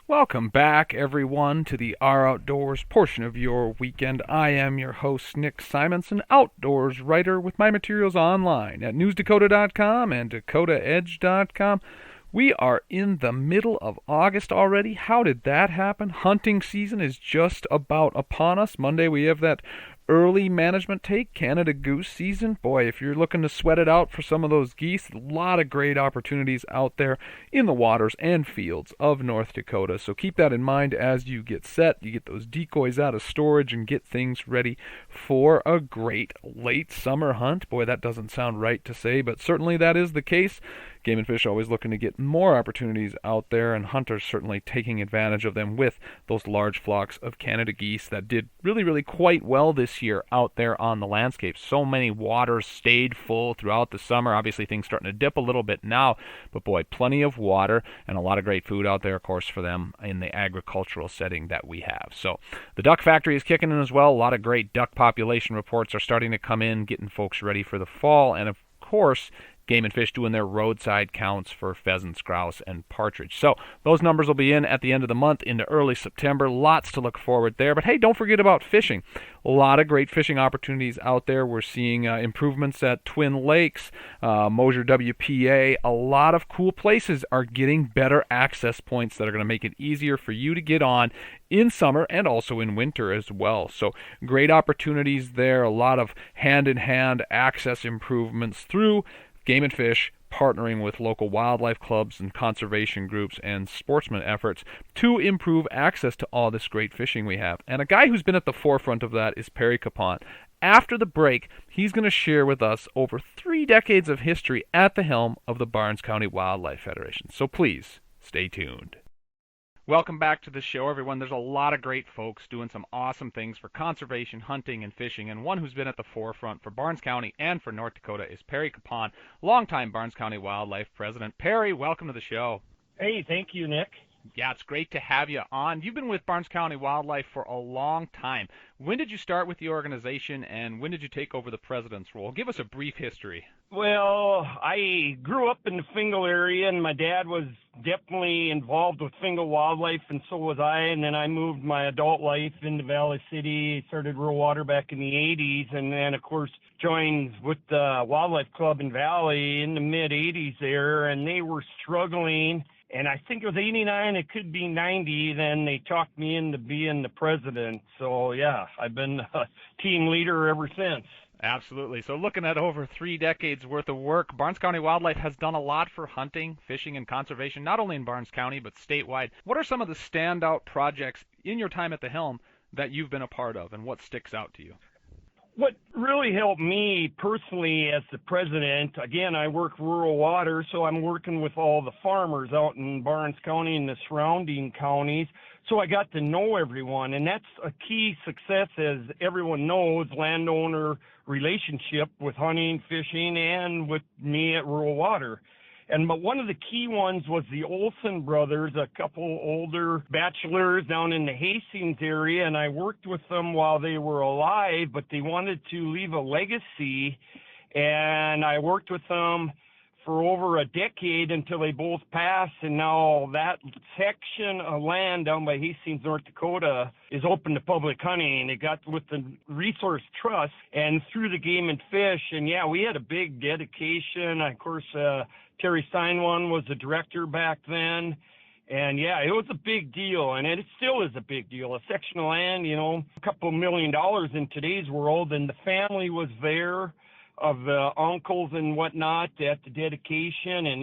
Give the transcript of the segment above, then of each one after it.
Welcome back, everyone, to the Our Outdoors portion of your weekend. I am your host, Nick Simonson, outdoors writer with my materials online at newsdakota.com and dakotaedge.com. We are in the middle of August already. How did that happen? Hunting season is just about upon us. Monday we have that early management take, Canada goose season. Boy, if you're looking to sweat it out for some of those geese, a lot of great opportunities out there in the waters and fields of North Dakota. So keep that in mind as you get set. You get those decoys out of storage and get things ready for a great late summer hunt. Boy, that doesn't sound right to say, but certainly that is the case. Game and Fish always looking to get more opportunities out there, and hunters certainly taking advantage of them with those large flocks of Canada geese that did really quite well this year out there on the landscape. So many waters stayed full throughout the summer. Obviously things starting to dip a little bit now, but boy, plenty of water and a lot of great food out there, of course, for them in the agricultural setting that we have. So the duck factory is kicking in as well. A lot of great duck population reports are starting to come in, getting folks ready for the fall, and of course Game and Fish doing their roadside counts for pheasants, grouse, and partridge. So those numbers will be in at the end of the month into early September. Lots to look forward there. But hey, don't forget about fishing. A lot of great fishing opportunities out there. We're seeing improvements at Twin Lakes, Mosier WPA. A lot of cool places are getting better access points that are going to make it easier for you to get on in summer and also in winter as well. So great opportunities there. A lot of hand-in-hand access improvements through Game and Fish partnering with local wildlife clubs and conservation groups and sportsman efforts to improve access to all this great fishing we have. And a guy who's been at the forefront of that is Perry Kapaun. After the break, he's going to share with us over 3 decades of history at the helm of the Barnes County Wildlife Federation. So please, stay tuned. Welcome back to the show, everyone. There's a lot of great folks doing some awesome things for conservation, hunting, and fishing, and one who's been at the forefront for Barnes County and for North Dakota is Perry Kapaun, longtime Barnes County Wildlife President. Perry, welcome to the show. Hey, thank you, Nick. Yeah, it's great to have you on. You've been with Barnes County Wildlife for a long time. When did you start with the organization, and when did you take over the president's role? Give us a brief history. Well, I grew up in the Fingal area, and my dad was definitely involved with Fingal wildlife, and so was I. And then I moved my adult life into Valley City, started rural water back in the 80s, and then, of course, joined with the Wildlife Club in Valley in the mid-80s there, and they were struggling. And I think it was 89, it could be 90, then they talked me into being the president. So, yeah, I've been a team leader ever since. Absolutely. So looking at over 3 decades worth of work, Barnes County Wildlife has done a lot for hunting, fishing, and conservation, not only in Barnes County, but statewide. What are some of the standout projects in your time at the helm that you've been a part of, and what sticks out to you? What really helped me personally as the president, again, I work rural water, so I'm working with all the farmers out in Barnes County and the surrounding counties. So I got to know everyone, and that's a key success, as everyone knows, landowner relationship with hunting, fishing, and with me at rural water. But one of the key ones was the Olson brothers, a couple older bachelors down in the Hastings area, and I worked with them while they were alive, but they wanted to leave a legacy, and I worked with them for over a decade until they both passed, and now that section of land down by Hastings, North Dakota is open to public hunting. It got with the Resource Trust and through the Game and Fish, and yeah, we had a big dedication. Of course, Terry Steinwan was the director back then, and yeah, it was a big deal, and it still is a big deal. A section of land, a couple $1 million in today's world, and the family was there of the uncles and whatnot at the dedication, and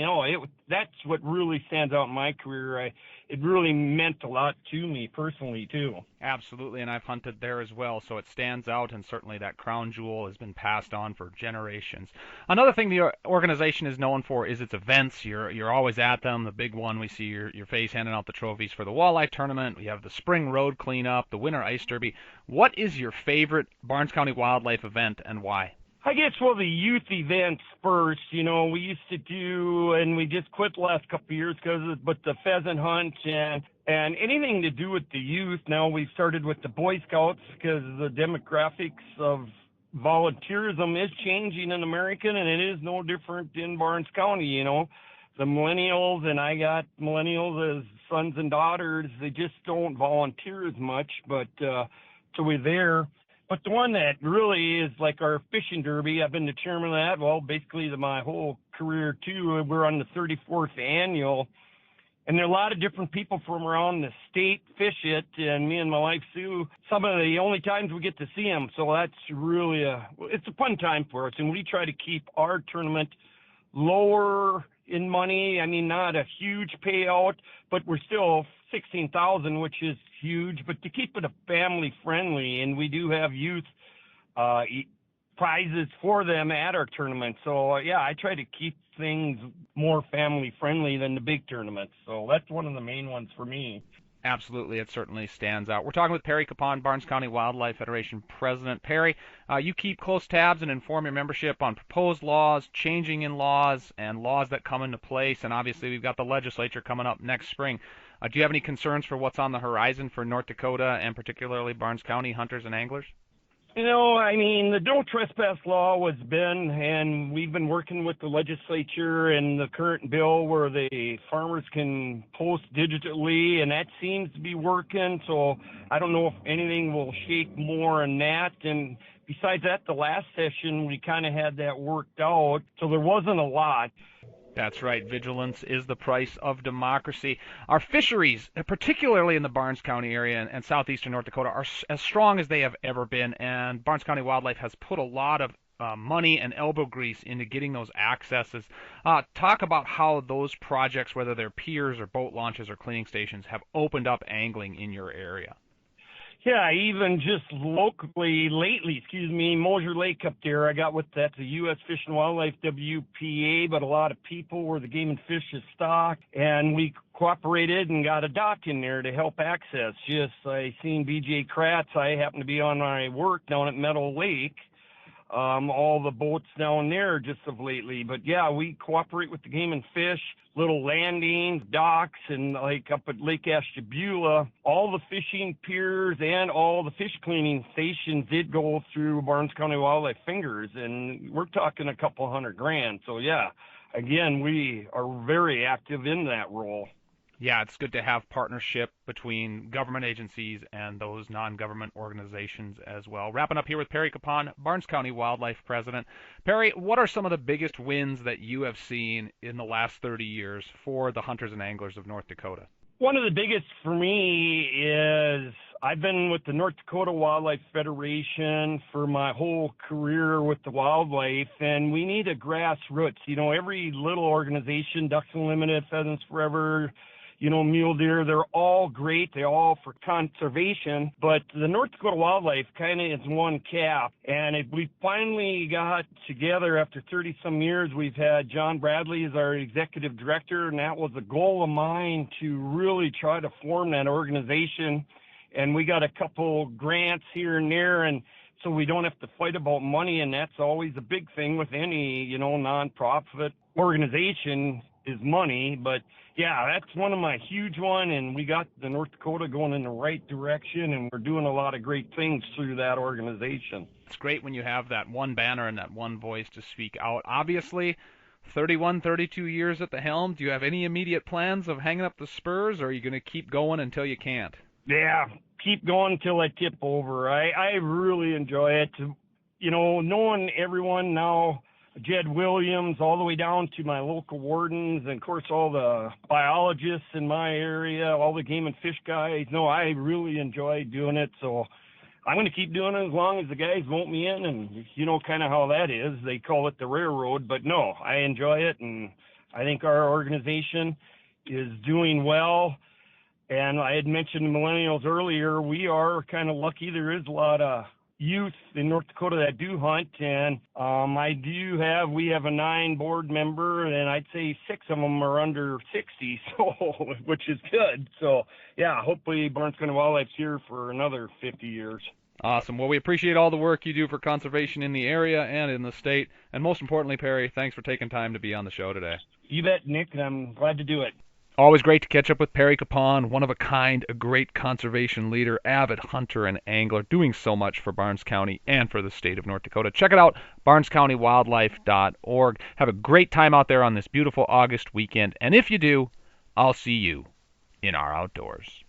that's what really stands out in my career. It really meant a lot to me personally too. Absolutely, and I've hunted there as well, so it stands out, and certainly that crown jewel has been passed on for generations. Another thing the organization is known for is its events. You're always at them. The big one, we see your face handing out the trophies for the walleye tournament. We have the spring road cleanup, the winter ice derby. What is your favorite Barnes County Wildlife event, and why? I guess, well, the youth events first, we used to do, and we just quit the last couple of years but the pheasant hunt and anything to do with the youth. Now we've started with the Boy Scouts because the demographics of volunteerism is changing in America, and it is no different in Barnes County, The millennials, and I got millennials as sons and daughters, they just don't volunteer as much, but so we're there. But the one that really is like our fishing derby, I've been the chairman of that, well, basically my whole career too. We're on the 34th annual, and there are a lot of different people from around the state fish it, and me and my wife Sue, some of the only times we get to see them. So that's really it's a fun time for us, and we try to keep our tournament lower in money. I mean, not a huge payout, but we're still 16,000, which is huge. But to keep it a family friendly, and we do have youth prizes for them at our tournament. So yeah, I try to keep things more family friendly than the big tournaments. So that's one of the main ones for me. Absolutely, it certainly stands out. We're talking with Perry Kapaun, Barnes County Wildlife Federation President. Perry, you keep close tabs and inform your membership on proposed laws, changing in laws, and laws that come into place. And obviously, we've got the legislature coming up next spring. Do you have any concerns for what's on the horizon for North Dakota and particularly Barnes County hunters and anglers? You know, I mean, the no trespass law was been, and we've been working with the legislature and the current bill where the farmers can post digitally, and that seems to be working. So I don't know if anything will shake more in that. And besides that, the last session, we kind of had that worked out. So there wasn't a lot. That's right. Vigilance is the price of democracy. Our fisheries, particularly in the Barnes County area and southeastern North Dakota, are as strong as they have ever been, and Barnes County Wildlife has put a lot of money and elbow grease into getting those accesses. Talk about how those projects, whether they're piers or boat launches or cleaning stations, have opened up angling in your area. Yeah, even just locally, lately, Mosier Lake up there, I got with that's the U.S. Fish and Wildlife, WPA, but a lot of people where the game and fish is stocked, and we cooperated and got a dock in there to help access. I seen BJ Kratz, I happened to be on my work down at Meadow Lake, all the boats down there just of lately. But yeah, we cooperate with the game and fish, little landings, docks, and like up at Lake Ashtabula, all the fishing piers and all the fish cleaning stations did go through Barnes County Wildlife Fingers, and we're talking a couple $100,000. So yeah, again, we are very active in that role. Yeah, it's good to have partnership between government agencies and those non-government organizations as well. Wrapping up here with Perry Kapaun, Barnes County Wildlife President. Perry, what are some of the biggest wins that you have seen in the last 30 years for the hunters and anglers of North Dakota? One of the biggest for me is I've been with the North Dakota Wildlife Federation for my whole career with the wildlife, and we need a grassroots. You know, every little organization, Ducks Unlimited, Pheasants Forever, mule deer, they're all great. They're all for conservation, but the North Dakota Wildlife kind of is one cap. And we finally got together after 30 some years. We've had John Bradley as our executive director, and that was a goal of mine to really try to form that organization. And we got a couple grants here and there, and so we don't have to fight about money, and that's always a big thing with any, nonprofit organization is money. But yeah, that's one of my huge one, and we got the North Dakota going in the right direction, and we're doing a lot of great things through that organization. It's great when you have that one banner and that one voice to speak out. Obviously, 31, 32 years at the helm. Do you have any immediate plans of hanging up the spurs, or are you going to keep going until you can't? Yeah, keep going until I tip over. I really enjoy it. Knowing everyone now, Jed Williams, all the way down to my local wardens, and of course all the biologists in my area, all the game and fish guys. No, I really enjoy doing it, so I'm going to keep doing it as long as the guys vote me in, and kind of how that is. They call it the railroad, but no, I enjoy it, and I think our organization is doing well. And I had mentioned millennials earlier. We are kind of lucky. There is a lot of youth in North Dakota that do hunt, and we have a 9 board member, and I'd say 6 of them are under 60, so which is good. So yeah, hopefully Barnes County Wildlife's here for another 50 years. Awesome. Well, we appreciate all the work you do for conservation in the area and in the state, and most importantly, Perry, thanks for taking time to be on the show today. You bet, Nick, and I'm glad to do it. Always great to catch up with Perry Kapaun, one of a kind, a great conservation leader, avid hunter and angler, doing so much for Barnes County and for the state of North Dakota. Check it out, barnescountywildlife.org. Have a great time out there on this beautiful August weekend, and if you do, I'll see you in our outdoors.